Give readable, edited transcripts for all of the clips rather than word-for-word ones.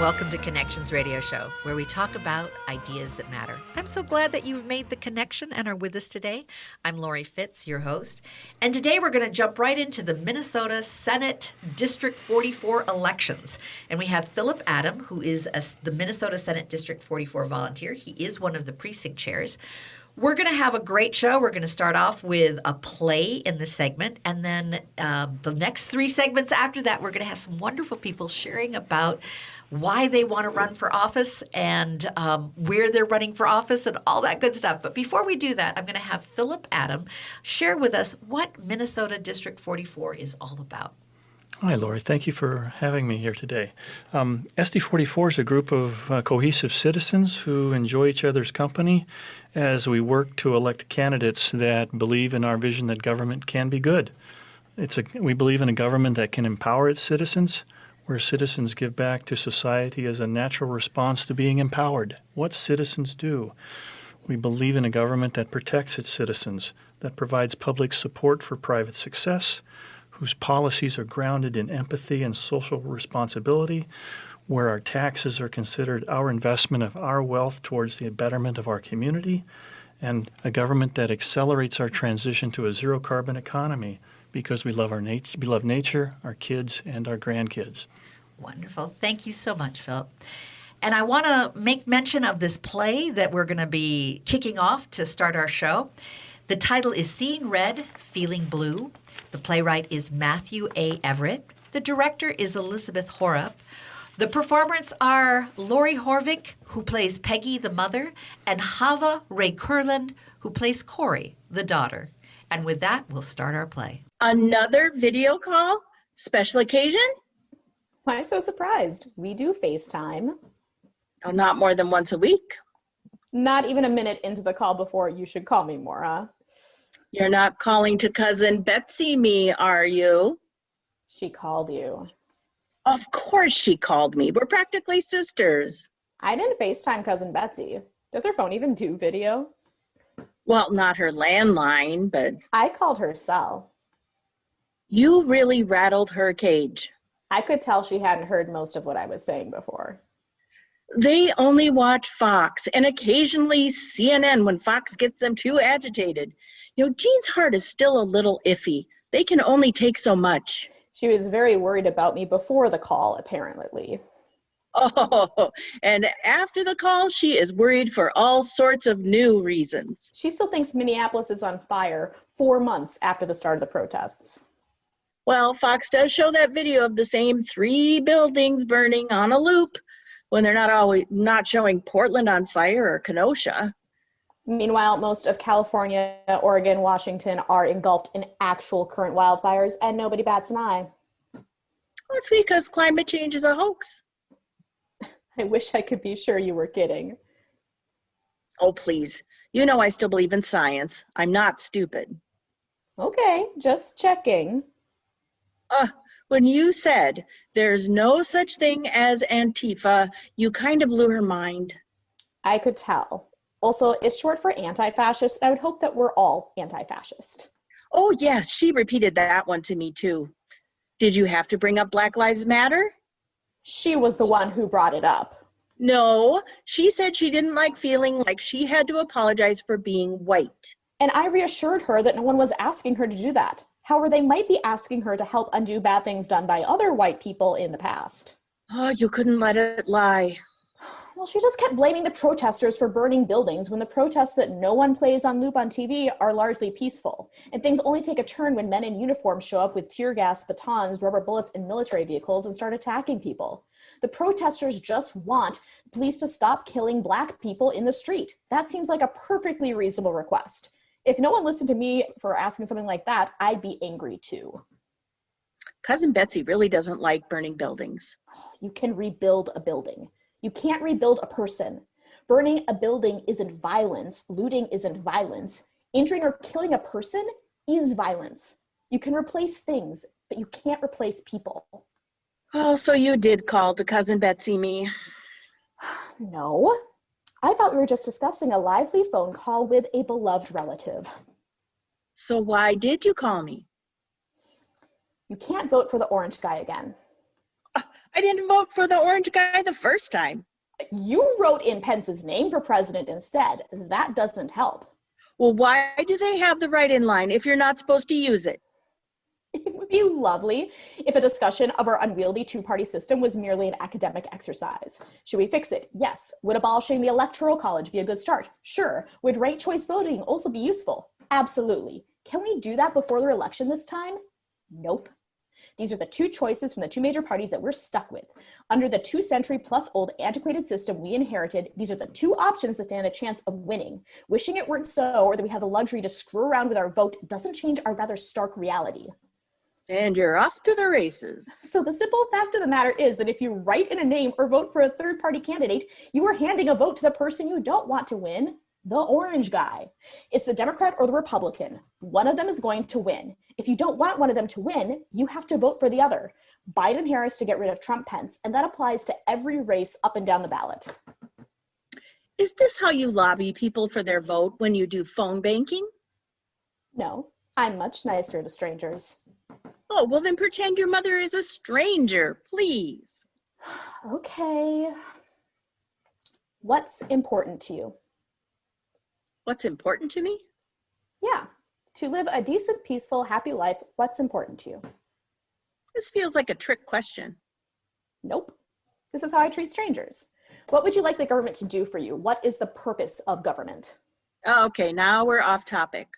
welcome to Connections Radio Show, where we talk about ideas that matter. I'm so glad that you've made the connection and are with us today. I'm Lori Fitz, your host, and today we're going to jump right into the Minnesota Senate District 44 elections. And we have Philip Adam, who is the Minnesota Senate District 44 volunteer. He is one of the precinct chairs. We're going to have a great show. We're going to start off with a play in the segment, and then the next three segments after that, we're going to have some wonderful people sharing about why they want to run for office and where they're running for office and all that good stuff. But before we do that, I'm going to have Philip Adam share with us what Minnesota District 44 is all about. Hi, Lori. Thank you for having me here today. SD44 is a group of cohesive citizens who enjoy each other's company as we work to elect candidates that believe in our vision that government can be good. We believe in a government that can empower its citizens, where citizens give back to society as a natural response to being empowered. What citizens do. We believe in a government that protects its citizens, that provides public support for private success, whose policies are grounded in empathy and social responsibility, where our taxes are considered our investment of our wealth towards the betterment of our community, and a government that accelerates our transition to a zero-carbon economy because we love nature, our kids, and our grandkids. Wonderful. Thank you so much, Philip. And I want to make mention of this play that we're going to be kicking off to start our show. The title is Seeing Red, Feeling Blue. The playwright is Matthew A. Everett. The director is Elizabeth Horup. The performers are Lori Horvick, who plays Peggy, the mother, and Hava Ray Kurland, who plays Corey, the daughter. And with that, we'll start our play. Another video call? Special occasion? Why so surprised? We do FaceTime. Oh, not more than once a week. Not even a minute into the call before you should call me more, huh? You're not calling to cousin Betsy me, are you? She called you. Of course she called me. We're practically sisters. I didn't FaceTime cousin Betsy. Does her phone even do video? Well, not her landline, but... I called her cell. You really rattled her cage. I could tell she hadn't heard most of what I was saying before. They only watch Fox and occasionally CNN when Fox gets them too agitated. You know, Jean's heart is still a little iffy. They can only take so much. She was very worried about me before the call, apparently. Oh, and after the call, she is worried for all sorts of new reasons. She still thinks Minneapolis is on fire 4 months after the start of the protests. Well, Fox does show that video of the same 3 buildings burning on a loop when they're not showing Portland on fire or Kenosha. Meanwhile, most of California, Oregon, Washington are engulfed in actual current wildfires, and nobody bats an eye. That's because climate change is a hoax. I wish I could be sure you were kidding. Oh, please. You know I still believe in science. I'm not stupid. Okay, just checking. When you said there's no such thing as Antifa, you kind of blew her mind. I could tell. Also, it's short for anti-fascist. I would hope that we're all anti-fascist. Oh, yes, she repeated that one to me, too. Did you have to bring up Black Lives Matter? She was the one who brought it up. No, she said she didn't like feeling like she had to apologize for being white. And I reassured her that no one was asking her to do that. However, they might be asking her to help undo bad things done by other white people in the past. Oh, you couldn't let it lie. Well, she just kept blaming the protesters for burning buildings when the protests that no one plays on loop on TV are largely peaceful. And things only take a turn when men in uniform show up with tear gas, batons, rubber bullets, and military vehicles and start attacking people. The protesters just want police to stop killing Black people in the street. That seems like a perfectly reasonable request. If no one listened to me for asking something like that, I'd be angry too. Cousin Betsy really doesn't like burning buildings. You can rebuild a building. You can't rebuild a person. Burning a building isn't violence. Looting isn't violence. Injuring or killing a person is violence. You can replace things, but you can't replace people. Oh, so you did call to cousin Betsy me. No. I thought we were just discussing a lively phone call with a beloved relative. So why did you call me? You can't vote for the orange guy again. I didn't vote for the orange guy the first time. You wrote in Pence's name for president instead. That doesn't help. Well, why do they have the write-in line if you're not supposed to use it? It would be lovely if a discussion of our unwieldy two-party system was merely an academic exercise. Should we fix it? Yes. Would abolishing the Electoral College be a good start? Sure. Would ranked choice voting also be useful? Absolutely. Can we do that before the election this time? Nope. These are the two choices from the two major parties that we're stuck with. Under the 2-century-plus-old antiquated system we inherited, these are the two options that stand a chance of winning. Wishing it weren't so, or that we have the luxury to screw around with our vote, doesn't change our rather stark reality. And you're off to the races. So the simple fact of the matter is that if you write in a name or vote for a third-party candidate, you are handing a vote to the person you don't want to win, the orange guy. It's the Democrat or the Republican. One of them is going to win. If you don't want one of them to win, you have to vote for the other. Biden-Harris to get rid of Trump-Pence, and that applies to every race up and down the ballot. Is this how you lobby people for their vote when you do phone banking? No, I'm much nicer to strangers. Oh, well then pretend your mother is a stranger, please. Okay. What's important to you? What's important to me? Yeah, to live a decent, peaceful, happy life, what's important to you? This feels like a trick question. Nope. This is how I treat strangers. What would you like the government to do for you? What is the purpose of government? Okay, now we're off topic.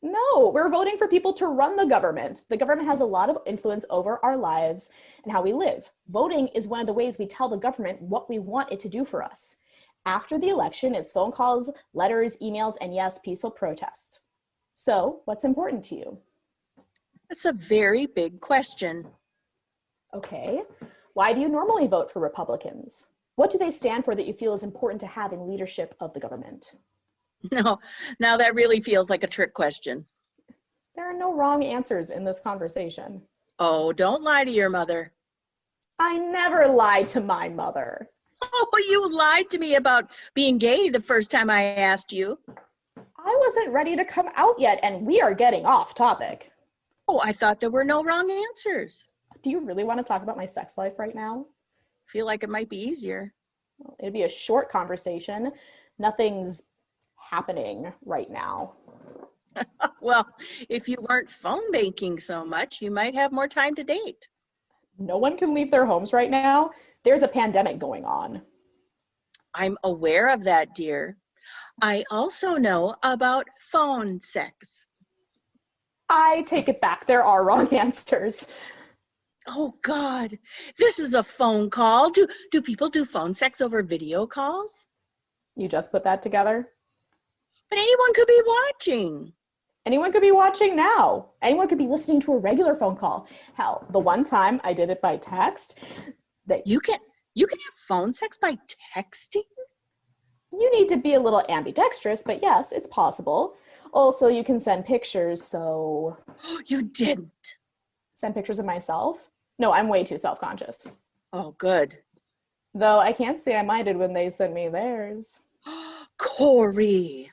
No, we're voting for people to run the government. The government has a lot of influence over our lives and how we live. Voting is one of the ways we tell the government what we want it to do for us. After the election, it's phone calls, letters, emails, and yes, peaceful protests. So, what's important to you? That's a very big question. Okay. Why do you normally vote for Republicans? What do they stand for that you feel is important to have in leadership of the government? No, now that really feels like a trick question. There are no wrong answers in this conversation. Oh, don't lie to your mother. I never lie to my mother. Oh, you lied to me about being gay the first time I asked you. I wasn't ready to come out yet, and we are getting off topic. Oh, I thought there were no wrong answers. Do you really want to talk about my sex life right now? Feel like it might be easier. Well, it'd be a short conversation. Nothing's happening right now. Well, if you weren't phone banking so much, you might have more time to date. No one can leave their homes right now. There's a pandemic going on. I'm aware of that, dear. I also know about phone sex. I take it back. There are wrong answers. Oh, God, this is a phone call. Do people do phone sex over video calls? You just put that together? But anyone could be watching. Anyone could be watching now. Anyone could be listening to a regular phone call. Hell, the one time I did it by text, that You can have phone sex by texting? you need to be a little ambidextrous, but yes, it's possible. Also, you can send pictures, so You didn't. send pictures of myself? No, I'm way too self-conscious. Oh, good. Though I can't say I minded when they sent me theirs. Corey,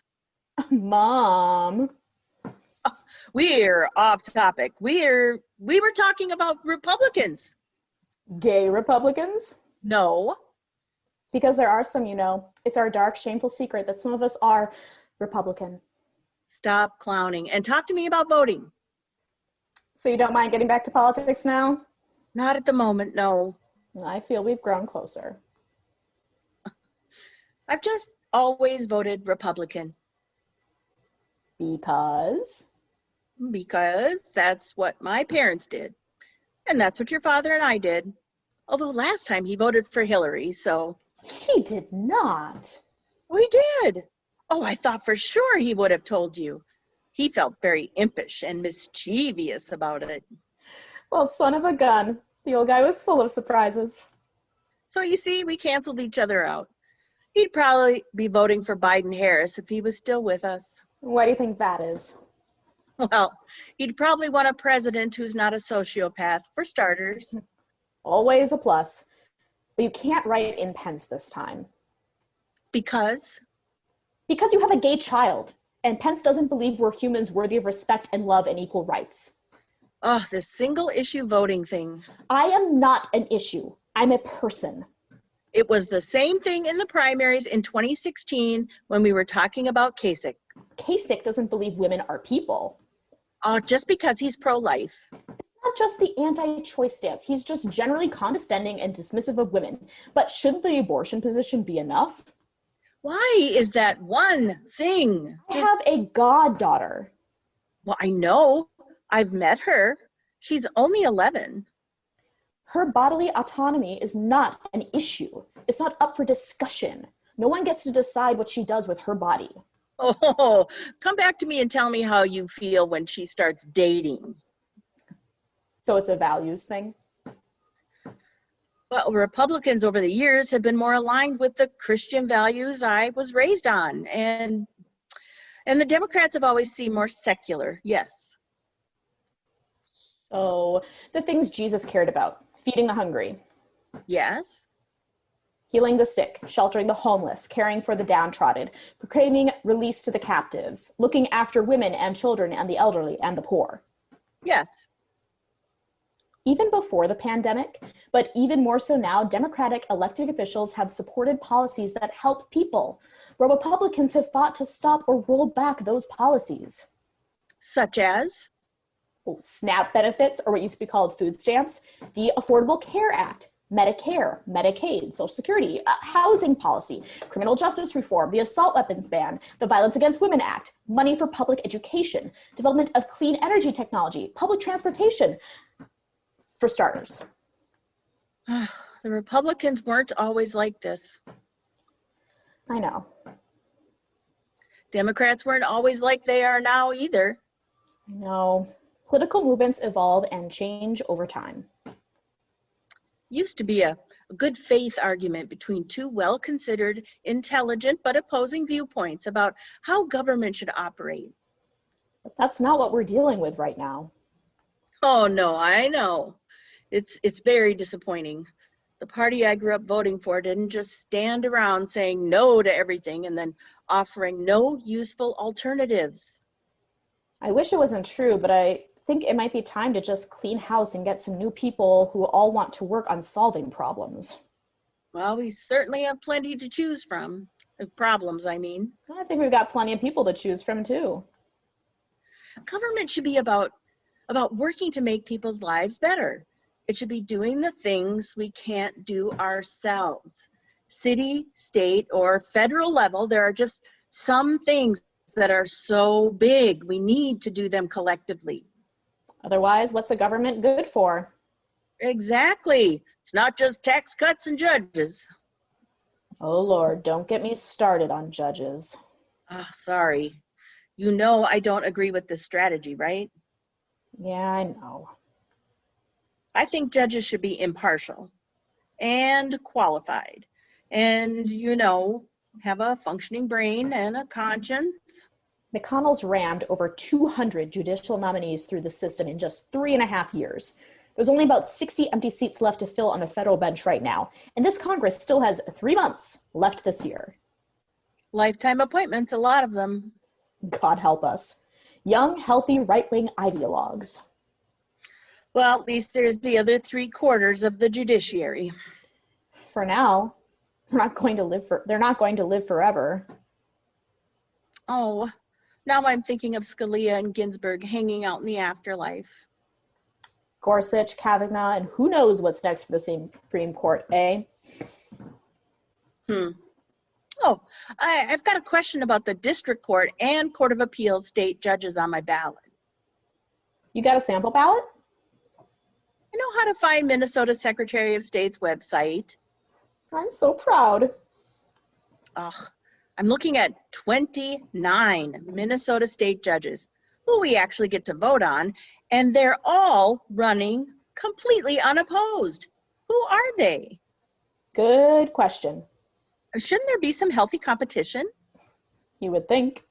Mom. we're off topic. We were talking about Republicans. Gay Republicans? No. Because there are some, it's our dark, shameful secret that some of us are Republican. Stop clowning and talk to me about voting. So you don't mind getting back to politics now? Not at the moment, no. I feel we've grown closer. I've just always voted Republican Because? because that's what my parents did. And that's what your father and I did. Although last time he voted for Hillary, so. He did not. We did. Oh, I thought for sure he would have told you. He felt very impish and mischievous about it. Well, son of a gun. The old guy was full of surprises. So you see, we canceled each other out. He'd probably be voting for Biden-Harris if he was still with us. Why do you think that is? Well, he'd probably want a president who's not a sociopath, for starters. Always a plus. But you can't write in Pence this time. Because? Because you have a gay child, and Pence doesn't believe we're humans worthy of respect and love and equal rights. Oh, this single issue voting thing. I am not an issue. I'm a person. It was the same thing in the primaries in 2016 when we were talking about Kasich. Kasich doesn't believe women are people. Oh, just because he's pro-life. Not just the anti-choice stance. He's just generally condescending and dismissive of women. But shouldn't the abortion position be enough? Why is that one thing? I have a goddaughter. Well, I know. I've met her. She's only 11. Her bodily autonomy is not an issue. It's not up for discussion. No one gets to decide what she does with her body. Oh, come back to me and tell me how you feel when she starts dating. So it's a values thing? Well, Republicans over the years have been more aligned with the Christian values I was raised on. And the Democrats have always seemed more secular, yes. So the things Jesus cared about: feeding the hungry, Yes. healing the sick, sheltering the homeless, caring for the downtrodden, proclaiming release to the captives, looking after women and children and the elderly and the poor. Yes. Even before the pandemic, but even more so now, Democratic elected officials have supported policies that help people, where Republicans have fought to stop or roll back those policies. Such as? SNAP benefits, or what used to be called food stamps, the Affordable Care Act, Medicare, Medicaid, Social Security, housing policy, criminal justice reform, the assault weapons ban, the Violence Against Women Act, money for public education, development of clean energy technology, public transportation, for starters. The Republicans weren't always like this. I know. Democrats weren't always like they are now either. I know. Political movements evolve and change over time. Used to be a good faith argument between two well-considered, intelligent, but opposing viewpoints about how government should operate. But that's not what we're dealing with right now. Oh no, I know. It's very disappointing. The party I grew up voting for didn't just stand around saying no to everything and then offering no useful alternatives. I wish it wasn't true, but I think it might be time to just clean house and get some new people who all want to work on solving problems. Well, we certainly have plenty to choose from. Problems, I mean. I think we've got plenty of people to choose from too. Government should be about working to make people's lives better. It should be doing the things we can't do ourselves. City, state, or federal level, there are just some things that are so big, we need to do them collectively. Otherwise, what's a government good for? Exactly. It's not just tax cuts and judges. Oh Lord, don't get me started on judges. Sorry. You know I don't agree with this strategy, right? Yeah, I know. I think judges should be impartial and qualified and, have a functioning brain and a conscience. McConnell's rammed over 200 judicial nominees through the system in just 3.5 years. There's only about 60 empty seats left to fill on the federal bench right now, and this Congress still has 3 months left this year. Lifetime appointments, a lot of them. God help us. Young, healthy, right-wing ideologues. Well, at least there's the other 3/4 of the judiciary. For now, they're not going to live forever. Oh, now I'm thinking of Scalia and Ginsburg hanging out in the afterlife. Gorsuch, Kavanaugh, and who knows what's next for the Supreme Court, eh? Oh, I've got a question about the District Court and Court of Appeals state judges on my ballot. You got a sample ballot? I know how to find Minnesota Secretary of State's website. I'm so proud. I'm looking at 29 Minnesota state judges who we actually get to vote on, and they're all running completely unopposed. Who are they? Good question. Shouldn't there be some healthy competition? You would think.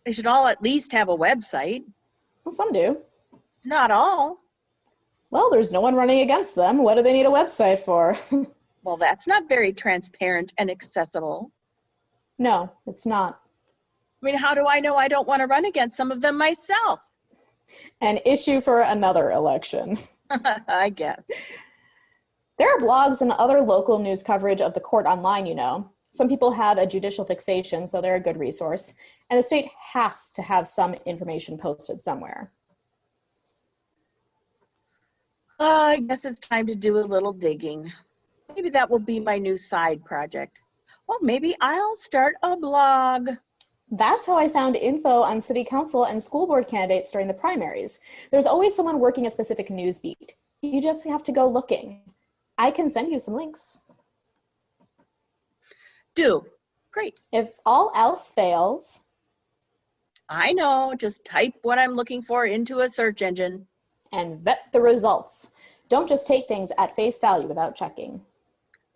They should all at least have a website. Well, some do. Not all. Well, there's no one running against them. What do they need a website for? Well, that's not very transparent and accessible. No, it's not. I mean, how do I know I don't want to run against some of them myself? An issue for another election. I guess. There are blogs and other local news coverage of the court online, you know. Some people have a judicial fixation, so they're a good resource. And the state has to have some information posted somewhere. I guess it's time to do a little digging. Maybe that will be my new side project. Well, maybe I'll start a blog. That's how I found info on city council and school board candidates during the primaries. There's always someone working a specific news beat. You just have to go looking. I can send you some links. Do. Great. If all else fails, I know. Just type what I'm looking for into a search engine. and vet the results. Don't just take things at face value without checking.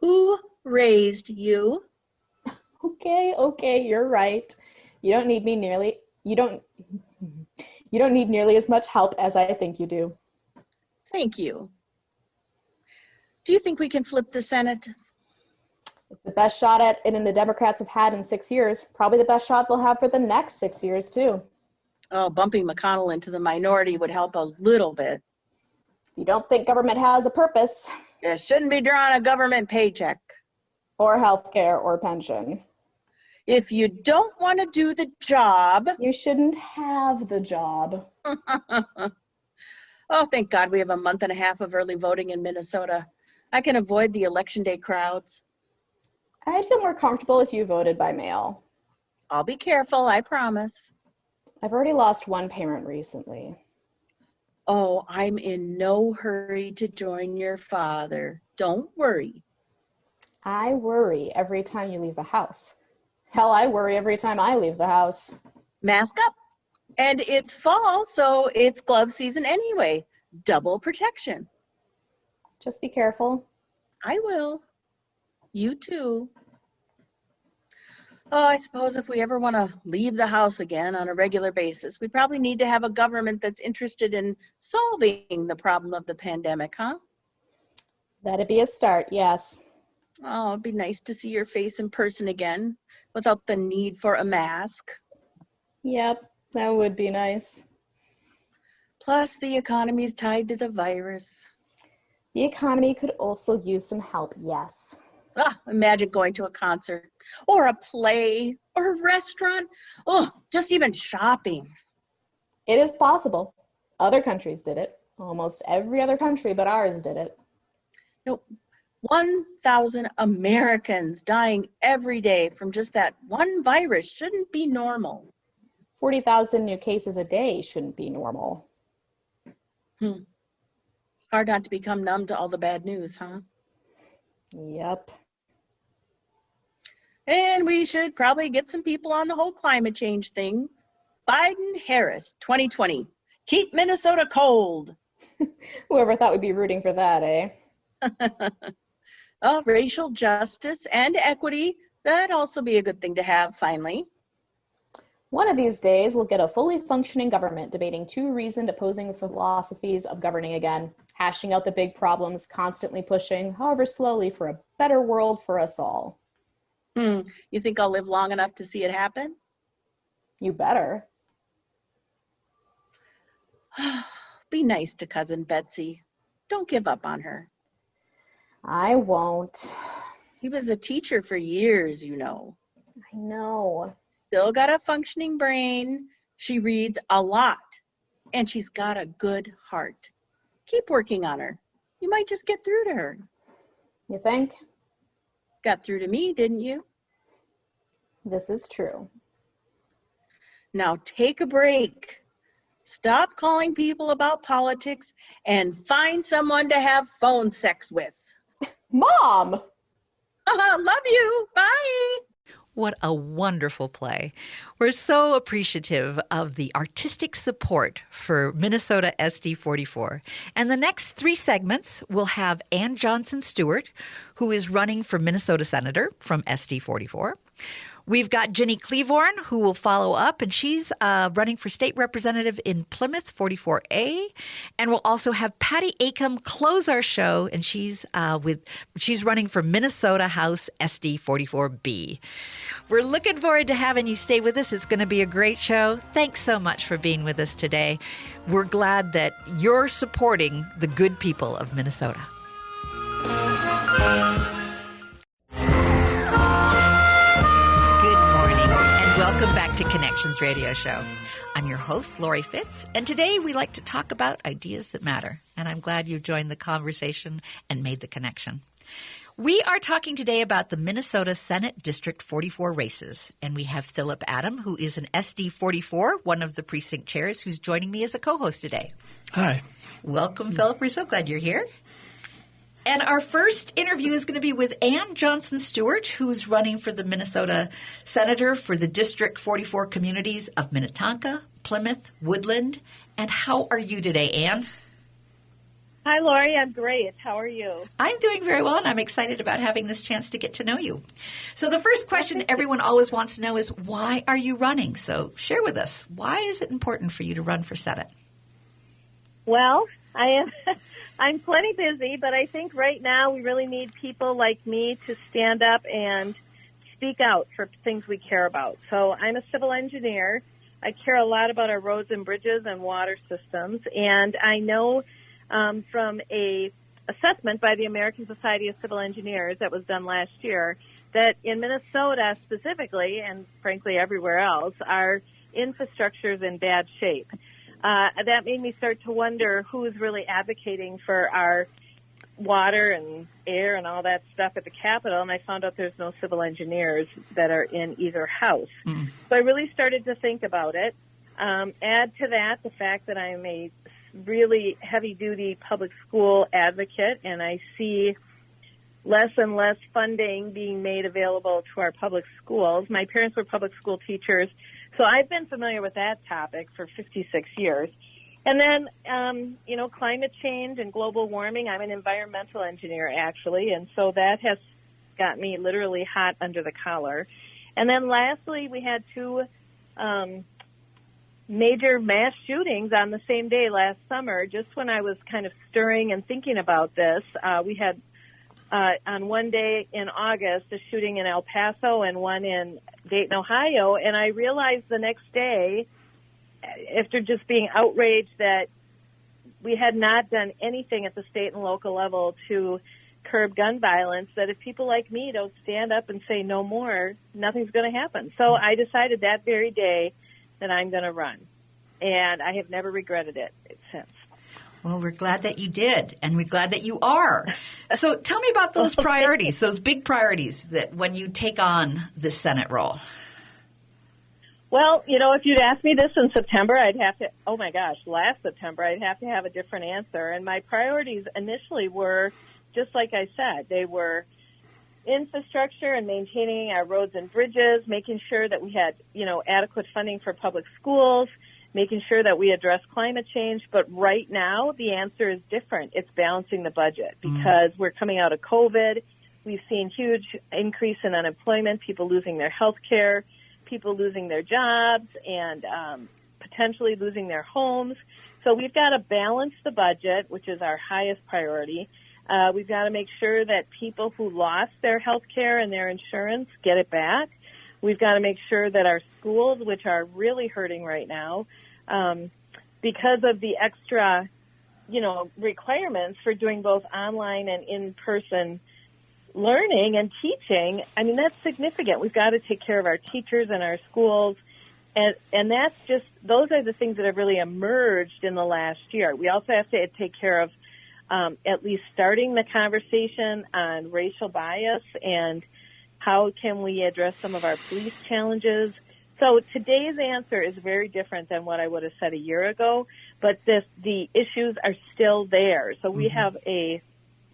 Who raised you? Okay, you're right. You don't need nearly as much help as I think you do. Thank you. Do you think we can flip the Senate? It's the best shot at it the Democrats have had in 6 years. Probably the best shot they'll have for the next 6 years, too. Oh, bumping McConnell into the minority would help a little bit. If you don't think government has a purpose, You shouldn't be drawing a government paycheck. or healthcare, or pension, If you don't want to do the job, you shouldn't have the job. oh, thank God we have a month and a half of early voting in Minnesota. I can avoid the election day crowds. I'd feel more comfortable if you voted by mail. I'll be careful, I promise. I've already lost one parent recently. Oh, I'm in no hurry to join your father. Don't worry. I worry every time you leave the house. Hell, I worry every time I leave the house. Mask up. And it's fall, so it's glove season anyway. Double protection. Just be careful. I will. You too. Oh, I suppose if we ever want to leave the house again on a regular basis, we probably need to have a government that's interested in solving the problem of the pandemic, huh? That'd be a start, yes. Oh, it'd be nice to see your face in person again without the need for a mask. Yep, that would be nice. Plus, the economy is tied to the virus. The economy could also use some help, yes. Imagine going to a concert or a play or a restaurant. Oh, just even shopping. It is possible. Other countries did it. Almost every other country but ours did it. 1,000 Americans dying every day from just that one virus shouldn't be normal. 40,000 new cases a day shouldn't be normal. Hard not to become numb to all the bad news, huh? Yep. And we should probably get some people on the whole climate change thing. Biden-Harris 2020. Keep Minnesota cold. Whoever thought we'd be rooting for that, eh? Racial justice and equity. That'd also be a good thing to have, finally. One of these days, we'll get a fully functioning government debating two reasoned opposing philosophies of governing again, hashing out the big problems, constantly pushing, however slowly, for a better world for us all. You think I'll live long enough to see it happen? You better. Be nice to Cousin Betsy. Don't give up on her. I won't. She was a teacher for years, you know. I know. Still got a functioning brain. She reads a lot. And she's got a good heart. Keep working on her. You might just get through to her. You think? Got through to me, didn't you? This is true. Now take a break. Stop calling people about politics and find someone to have phone sex with. Mom! Love you. Bye. What a wonderful play. We're so appreciative of the artistic support for Minnesota SD44. And the next 3 segments will have Ann Johnson Stewart, who is running for Minnesota Senator from SD44. We've got Jenny Cleavorn, who will follow up, and she's running for state representative in Plymouth 44A. And we'll also have Patty Acom close our show, and she's running for Minnesota House SD 44B. We're looking forward to having you stay with us. It's going to be a great show. Thanks so much for being with us today. We're glad that you're supporting the good people of Minnesota. Welcome back to Connections Radio Show. I'm your host, Lori Fitz, and today we like to talk about ideas that matter. And I'm glad you joined the conversation and made the connection. We are talking today about the Minnesota Senate District 44 races. And we have Philip Adam, who is an SD 44, one of the precinct chairs, who's joining me as a co-host today. Hi. Welcome, Philip. We're so glad you're here. And our first interview is going to be with Ann Johnson Stewart, who's running for the Minnesota Senator for the District 44 communities of Minnetonka, Plymouth, Woodland. And how are you today, Ann? Hi, Lori. I'm great. How are you? I'm doing very well, and I'm excited about having this chance to get to know you. So the first question everyone always wants to know is, why are you running? So share with us, why is it important for you to run for Senate? Well, I'm plenty busy, but I think right now we really need people like me to stand up and speak out for things we care about. So I'm a civil engineer. I care a lot about our roads and bridges and water systems, and I know from a assessment by the American Society of Civil Engineers that was done last year that in Minnesota specifically, and frankly everywhere else, our infrastructure is in bad shape. That made me start to wonder who is really advocating for our water and air and all that stuff at the Capitol, and I found out there's no civil engineers that are in either house. So I really started to think about it. Add to that the fact that I'm a really heavy-duty public school advocate, and I see less and less funding being made available to our public schools. My parents were public school teachers, so I've been familiar with that topic for 56 years. And then, climate change and global warming. I'm an environmental engineer, actually, and so that has got me literally hot under the collar. And then lastly, we had two major mass shootings on the same day last summer. Just when I was kind of stirring and thinking about this, we had on one day in August a shooting in El Paso and one in Dayton, Ohio, and I realized the next day, after just being outraged that we had not done anything at the state and local level to curb gun violence, that if people like me don't stand up and say no more, nothing's going to happen. So I decided that very day that I'm going to run, and I have never regretted it since. Well, we're glad that you did, and we're glad that you are. So tell me about those priorities, those big priorities that when you take on the Senate role. Well, if you'd asked me this in September, last September, I'd have to have a different answer. And my priorities initially were, just like I said, they were infrastructure and maintaining our roads and bridges, making sure that we had, adequate funding for public schools, making sure that we address climate change. But right now, the answer is different. It's balancing the budget because we're coming out of COVID. We've seen huge increase in unemployment, people losing their health care, people losing their jobs, and potentially losing their homes. So we've got to balance the budget, which is our highest priority. We've got to make sure that people who lost their health care and their insurance get it back. We've got to make sure that our schools, which are really hurting right now, because of the extra, requirements for doing both online and in-person learning and teaching, that's significant. We've got to take care of our teachers and our schools. And that's just, those are the things that have really emerged in the last year. We also have to take care of at least starting the conversation on racial bias and how can we address some of our police challenges. So today's answer is very different than what I would have said a year ago, but the issues are still there. So we got a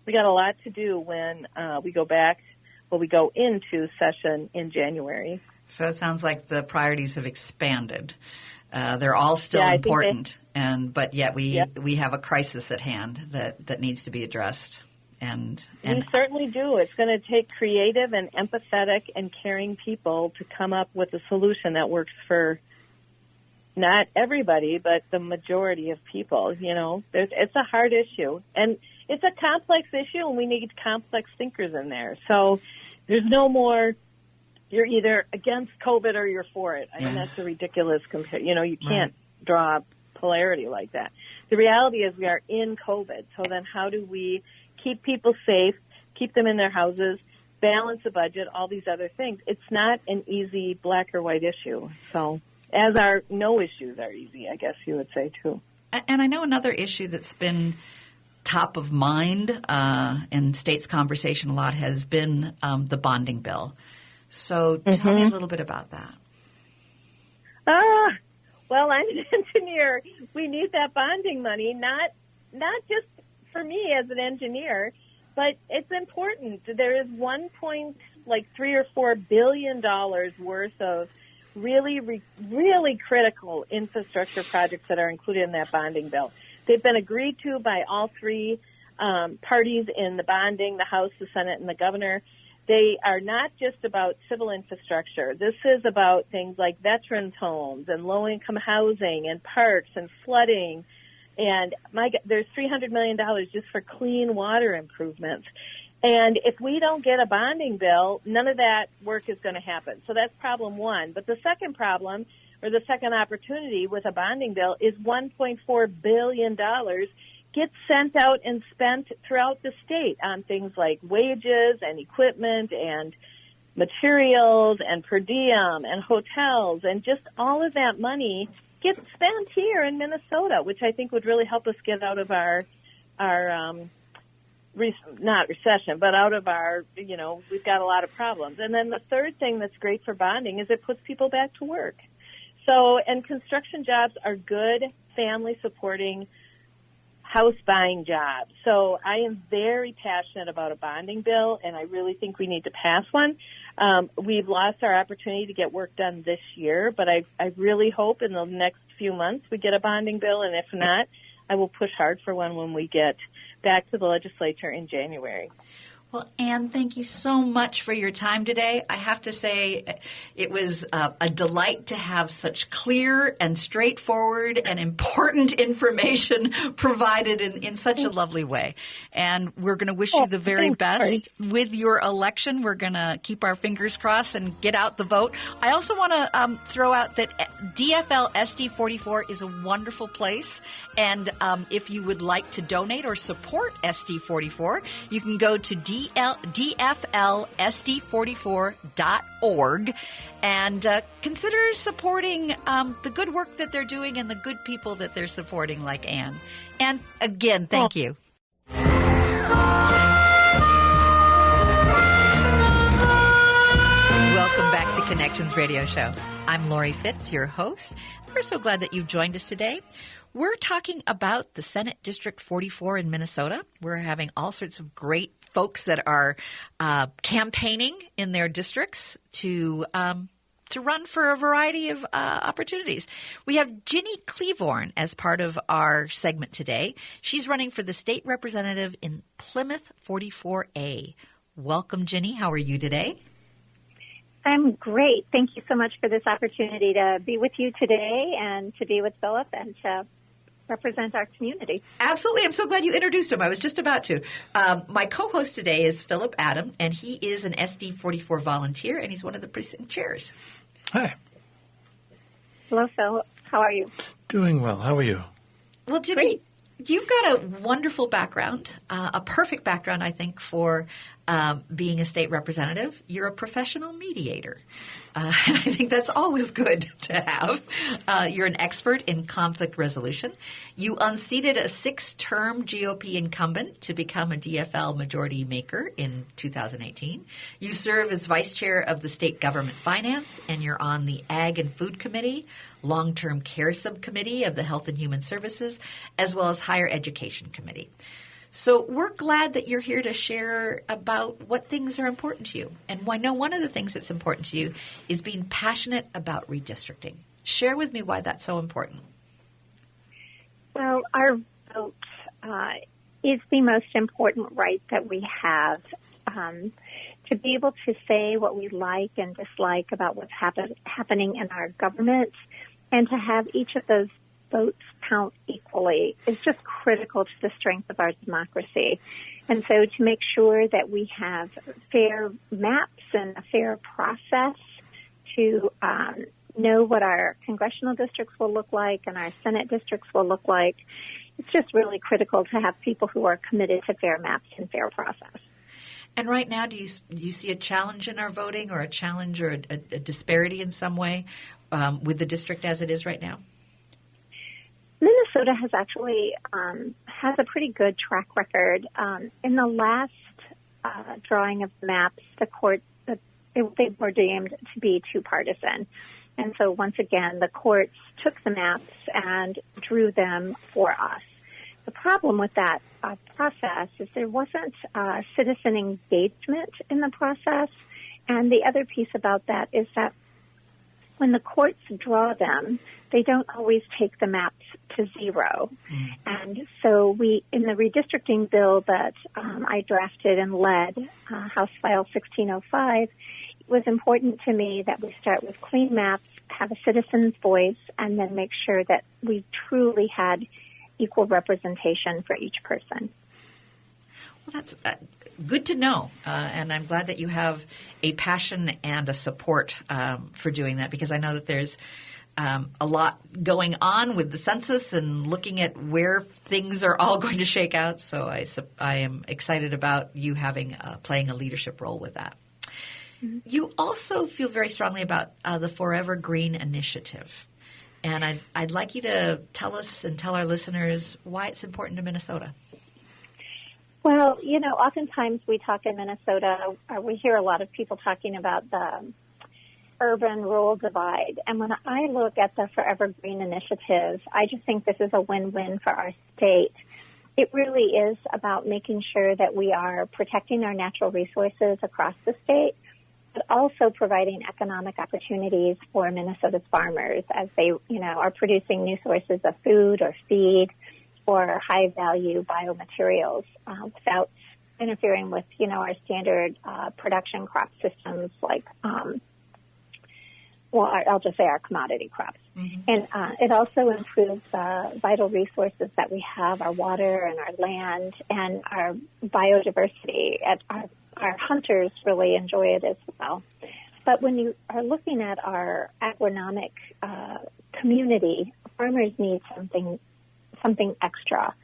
lot to do when we go into session in January. So it sounds like the priorities have expanded. They're all still important, but yet we have a crisis at hand that needs to be addressed. We certainly do. It's going to take creative and empathetic and caring people to come up with a solution that works for not everybody, but the majority of people. It's a hard issue, and it's a complex issue, and we need complex thinkers in there. So there's no more, you're either against COVID or you're for it. I mean, that's a ridiculous you can't draw polarity like that. The reality is we are in COVID. So then how do we keep people safe, keep them in their houses, balance the budget, all these other things? It's not an easy black or white issue. So as our no issues are easy, I guess you would say too. And I know another issue that's been top of mind in state's conversation a lot has been the bonding bill. So tell me a little bit about that. Well, I'm an engineer. We need that bonding money, not just for me as an engineer, but it's important. There is $3 or $4 billion worth of really critical infrastructure projects that are included in that bonding bill. They've been agreed to by all three parties in the bonding, the House, the Senate, and the governor. They are not just about civil infrastructure. This is about things like veterans' homes and low-income housing and parks and flooding. And there's $300 million just for clean water improvements. And if we don't get a bonding bill, none of that work is going to happen. So that's problem one. But the second problem, or the second opportunity with a bonding bill, is $1.4 billion gets sent out and spent throughout the state on things like wages and equipment and materials and per diem and hotels, and just all of that money gets spent here in Minnesota, which I think would really help us get out of our not recession, but out of our, we've got a lot of problems. And then the third thing that's great for bonding is it puts people back to work. So, and construction jobs are good family supporting house buying jobs. So I am very passionate about a bonding bill, and I really think we need to pass one. We've lost our opportunity to get work done this year, but I really hope in the next few months we get a bonding bill, and if not, I will push hard for one when we get back to the legislature in January. Well, Ann, thank you so much for your time today. I have to say it was a delight to have such clear and straightforward and important information provided in such a lovely way. And we're going to wish you the very best with your election. We're going to keep our fingers crossed and get out the vote. I also want to throw out that DFL SD44 is a wonderful place. And if you would like to donate or support SD44, you can go to DFLSD44.org and consider supporting the good work that they're doing and the good people that they're supporting, like Ann. And again, thank you. Welcome back to Connections Radio Show. I'm Lori Fitz, your host. We're so glad that you've joined us today. We're talking about the Senate District 44 in Minnesota. We're having all sorts of great folks that are campaigning in their districts to run for a variety of opportunities. We have Ginny Cleavorn as part of our segment today. She's running for the state representative in Plymouth 44A. Welcome, Ginny. How are you today? I'm great. Thank you so much for this opportunity to be with you today and to be with Philip and to represent our community. Absolutely. I'm so glad you introduced him. I was just about to. My co-host today is Philip Adam, and he is an SD44 volunteer, and he's one of the precinct chairs. Hi. Hello, Phil. How are you? Doing well. How are you? Well, Ginny, you've got a wonderful background, a perfect background, I think, for being a state representative. You're a professional mediator. I think that's always good to have. You're an expert in conflict resolution. You unseated a 6-term GOP incumbent to become a DFL majority maker in 2018. You serve as vice chair of the State Government Finance, and you're on the Ag and Food Committee, Long-Term Care Subcommittee of the Health and Human Services, as well as Higher Education Committee. So we're glad that you're here to share about what things are important to you. And I know one of the things that's important to you is being passionate about redistricting. Share with me why that's so important. Well, our vote is the most important right that we have. To be able to say what we like and dislike about what's happening in our government, and to have each of those votes count equally is just critical to the strength of our democracy. And so to make sure that we have fair maps and a fair process to know what our congressional districts will look like and our Senate districts will look like, it's just really critical to have people who are committed to fair maps and fair process. And right now, do you see a challenge in our voting, or a challenge or a disparity in some way with the district as it is right now? Minnesota has actually has a pretty good track record. In the last drawing of the maps, the court they were deemed to be too partisan, and so once again, the courts took the maps and drew them for us. The problem with that process is there wasn't citizen engagement in the process, and the other piece about that is that when the courts draw them, they don't always take the maps to zero. And so in the redistricting bill that I drafted and led, House File 1605, it was important to me that we start with clean maps, have a citizen's voice, and then make sure that we truly had equal representation for each person. Well, that's good to know, and I'm glad that you have a passion and a support for doing that, because I know that there's a lot going on with the census and looking at where things are all going to shake out. So I am excited about you having playing a leadership role with that. Mm-hmm. You also feel very strongly about the Forever Green initiative. And I'd like you to tell us and tell our listeners why it's important to Minnesota. Well, oftentimes we talk in Minnesota, we hear a lot of people talking about the urban-rural divide. And when I look at the Forever Green initiative, I just think this is a win-win for our state. It really is about making sure that we are protecting our natural resources across the state, but also providing economic opportunities for Minnesota's farmers as they, are producing new sources of food or feed or high-value biomaterials without interfering with, our standard production crop systems like, I'll just say our commodity crops. Mm-hmm. And it also improves vital resources that we have, our water and our land and our biodiversity. Our hunters really enjoy it as well. But when you are looking at our agronomic community, farmers need something extra.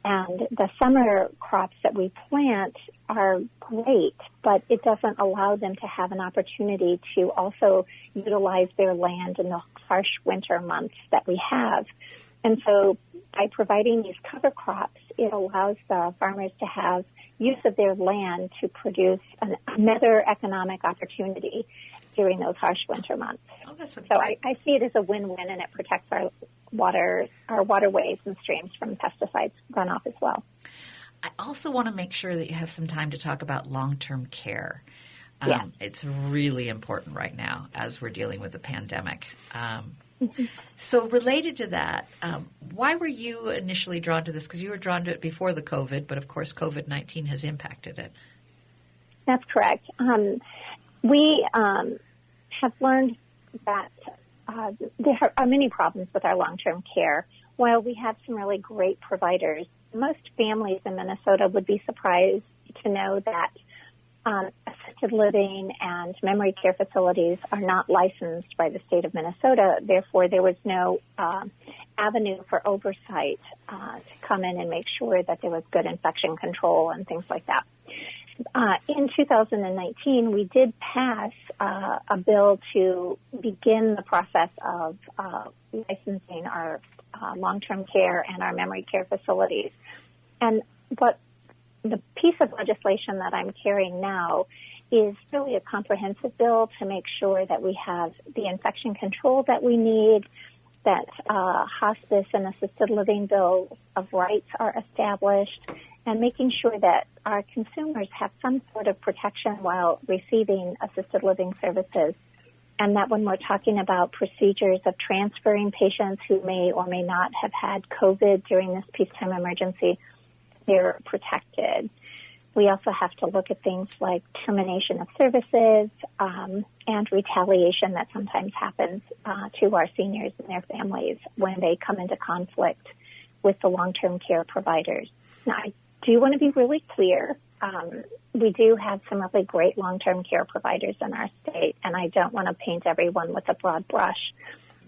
And the summer crops that we plant are great, but it doesn't allow them to have an opportunity to also utilize their land in the harsh winter months that we have. And so by providing these cover crops, it allows the farmers to have use of their land to produce another economic opportunity during those harsh winter months. Oh, that's so I see it as a win-win, and it protects our waterways and streams from pesticides runoff as well. I also want to make sure that you have some time to talk about long-term care. Yeah. It's really important right now as we're dealing with the pandemic. So related to that, why were you initially drawn to this? Because you were drawn to it before the COVID, but of course COVID-19 has impacted it. That's correct. We have learned that there are many problems with our long-term care. While we have some really great providers, most families in Minnesota would be surprised to know that assisted living and memory care facilities are not licensed by the state of Minnesota. Therefore, there was no avenue for oversight to come in and make sure that there was good infection control and things like that. In 2019, we did pass a bill to begin the process of licensing our long-term care and our memory care facilities. And what the piece of legislation that I'm carrying now is really a comprehensive bill to make sure that we have the infection control that we need, that hospice and assisted living bills of rights are established, and making sure that our consumers have some sort of protection while receiving assisted living services. And that when we're talking about procedures of transferring patients who may or may not have had COVID during this peacetime emergency, they're protected. We also have to look at things like termination of services and retaliation that sometimes happens to our seniors and their families when they come into conflict with the long-term care providers. Now, I do want to be really clear. We do have some really great long-term care providers in our state, and I don't want to paint everyone with a broad brush.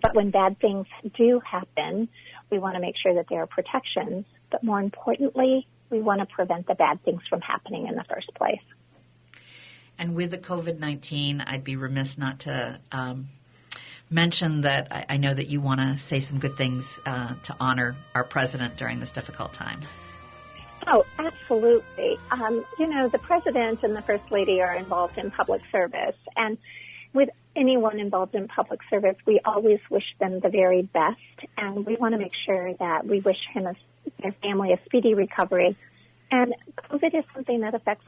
But when bad things do happen, we want to make sure that there are protections. But more importantly, we want to prevent the bad things from happening in the first place. And with the COVID-19, I'd be remiss not to mention that I know that you want to say some good things to honor our president during this difficult time. Oh, absolutely. The president and the first lady are involved in public service. And with anyone involved in public service, we always wish them the very best. And we want to make sure that we wish him and their family a speedy recovery. And COVID is something that affects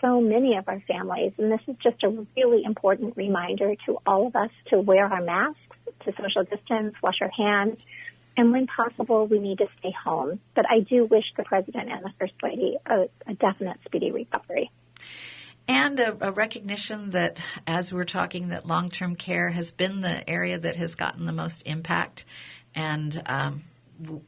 so many of our families. And this is just a really important reminder to all of us to wear our masks, to social distance, wash our hands. And when possible, we need to stay home. But I do wish the president and the first lady a definite speedy recovery. And a recognition that, as we're talking, that long-term care has been the area that has gotten the most impact. And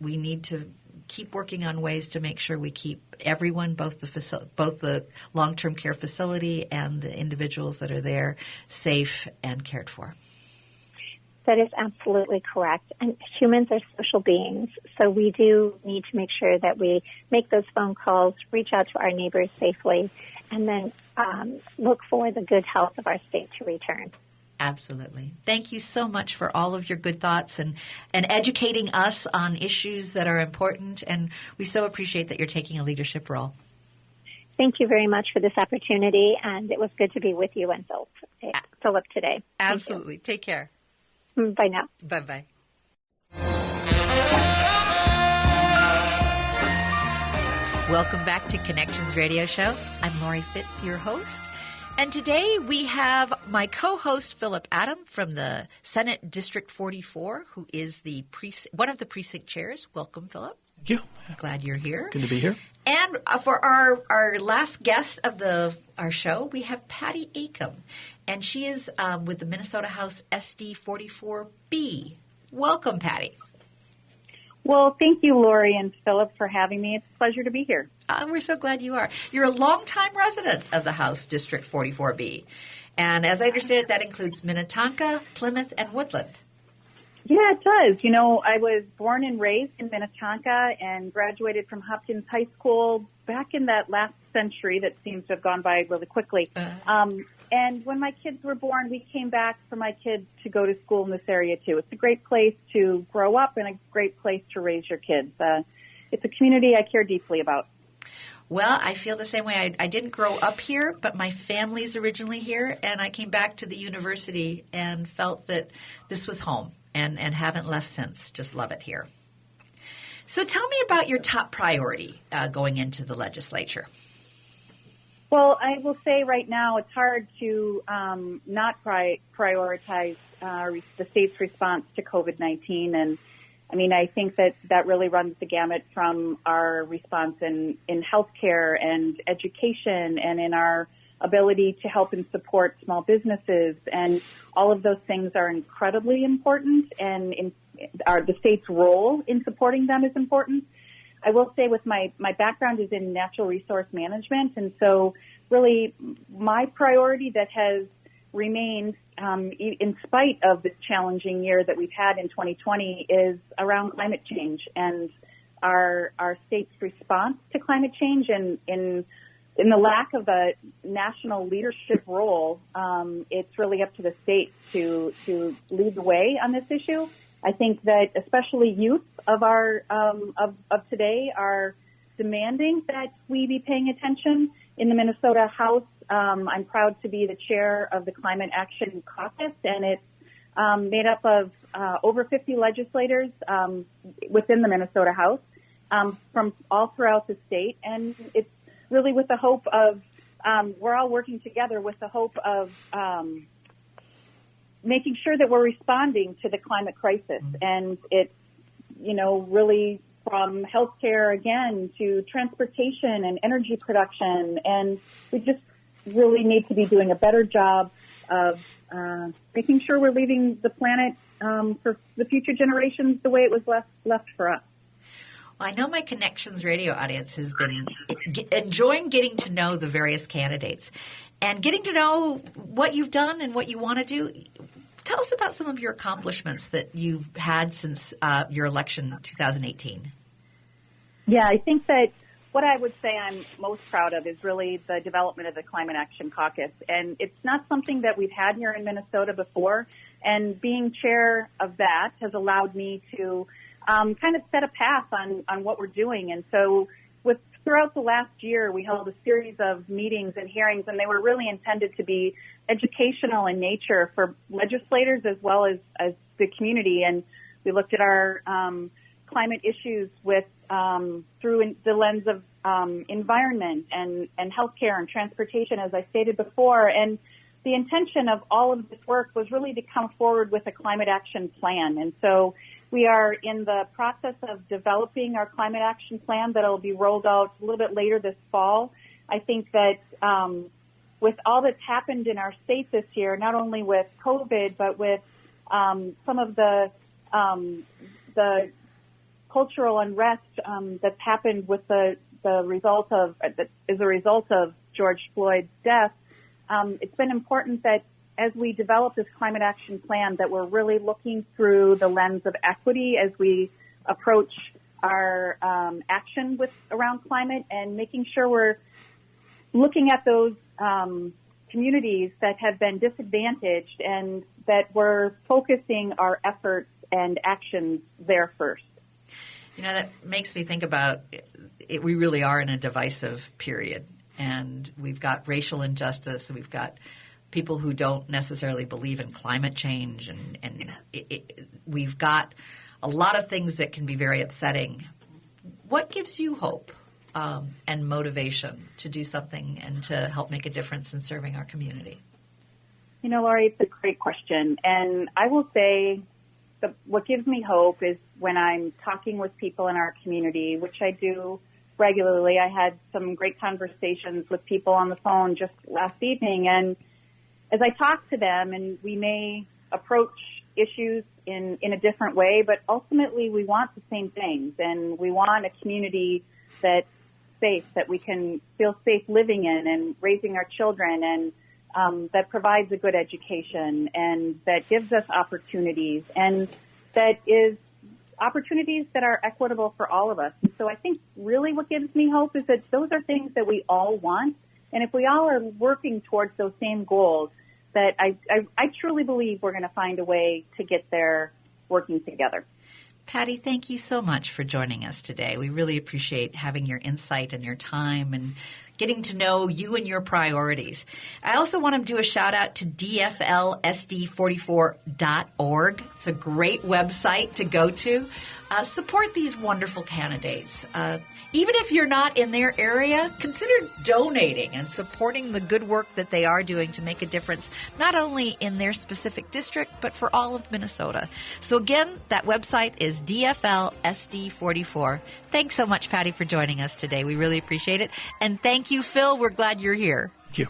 we need to keep working on ways to make sure we keep everyone, both the long-term care facility and the individuals that are there, safe and cared for. That is absolutely correct. And humans are social beings, so we do need to make sure that we make those phone calls, reach out to our neighbors safely, and then look for the good health of our state to return. Absolutely. Thank you so much for all of your good thoughts and educating us on issues that are important. And we so appreciate that you're taking a leadership role. Thank you very much for this opportunity. And it was good to be with you and Philip today. Absolutely. Take care. Bye now. Bye-bye. Welcome back to Connections Radio Show. I'm Lori Fitz, your host. And today we have my co-host, Philip Adam, from the Senate District 44, who is one of the precinct chairs. Welcome, Philip. Thank you. Glad you're here. Good to be here. And for our last guest of our show, we have Patty Acom, and she is with the Minnesota House SD 44B. Welcome, Patty. Well, thank you, Lori and Philip, for having me. It's a pleasure to be here. We're so glad you are. You're a longtime resident of the House District 44B. And as I understand it, that includes Minnetonka, Plymouth, and Woodland. Yeah, it does. You know, I was born and raised in Minnetonka and graduated from Hopkins High School back in that last century that seems to have gone by really quickly. And when my kids were born, we came back for my kids to go to school in this area, too. It's a great place to grow up and a great place to raise your kids. It's a community I care deeply about. Well, I feel the same way. I didn't grow up here, but my family's originally here, and I came back to the university and felt that this was home and haven't left since. Just love it here. So tell me about your top priority going into the legislature. Well, I will say right now it's hard to not prioritize the state's response to COVID-19. And, I mean, I think that really runs the gamut from our response in healthcare and education and in our ability to help and support small businesses. And all of those things are incredibly important, and the state's role in supporting them is important. I will say with my background is in natural resource management, and so really my priority that has remained in spite of this challenging year that we've had in 2020 is around climate change and our state's response to climate change. And in the lack of a national leadership role, it's really up to the state to lead the way on this issue. I think that especially youth of our of today are demanding that we be paying attention. In the Minnesota House, I'm proud to be the chair of the Climate Action Caucus, and it's made up of over 50 legislators within the Minnesota House from all throughout the state. And it's really with the hope of we're all working together with the hope of making sure that we're responding to the climate crisis. And it's, really from healthcare again to transportation and energy production. And we just really need to be doing a better job of making sure we're leaving the planet for the future generations the way it was left for us. Well, I know my Connections Radio audience has been enjoying getting to know the various candidates and getting to know what you've done and what you want to do. Tell us about some of your accomplishments that you've had since your election in 2018. Yeah, I think that what I would say I'm most proud of is really the development of the Climate Action Caucus. And it's not something that we've had here in Minnesota before. And being chair of that has allowed me to kind of set a path on what we're doing. And so throughout the last year, we held a series of meetings and hearings, and they were really intended to be educational in nature for legislators as well as the community. And we looked at our climate issues through the lens of environment and healthcare and transportation, as I stated before. And the intention of all of this work was really to come forward with a climate action plan. And so we are in the process of developing our climate action plan that will be rolled out a little bit later this fall. I think that with all that's happened in our state this year, not only with COVID, but with some of the cultural unrest that's happened with as a result of George Floyd's death, it's been important that as we develop this climate action plan, that we're really looking through the lens of equity as we approach our action around climate, and making sure we're looking at those communities that have been disadvantaged, and that we're focusing our efforts and actions there first. You know, that makes me think about it. We really are in a divisive period, and we've got racial injustice, we've got people who don't necessarily believe in climate change, and we've got a lot of things that can be very upsetting. What gives you hope and motivation to do something and to help make a difference in serving our community? You know, Laurie, it's a great question. And I will say what gives me hope is when I'm talking with people in our community, which I do regularly. I had some great conversations with people on the phone just last evening, and as I talk to them, and we may approach issues in a different way, but ultimately we want the same things, and we want a community that's safe, that we can feel safe living in and raising our children, and that provides a good education, and that gives us opportunities, and that is opportunities that are equitable for all of us. And so I think really what gives me hope is that those are things that we all want. And if we all are working towards those same goals, that I truly believe we're going to find a way to get there working together. Patty, thank you so much for joining us today. We really appreciate having your insight and your time and getting to know you and your priorities. I also want to do a shout out to dflsd44.org. It's a great website to go to. Support these wonderful candidates. Even if you're not in their area, consider donating and supporting the good work that they are doing to make a difference, not only in their specific district, but for all of Minnesota. So again, that website is DFLSD44. Thanks so much, Patty, for joining us today. We really appreciate it. And thank you, Phil. We're glad you're here. Thank you.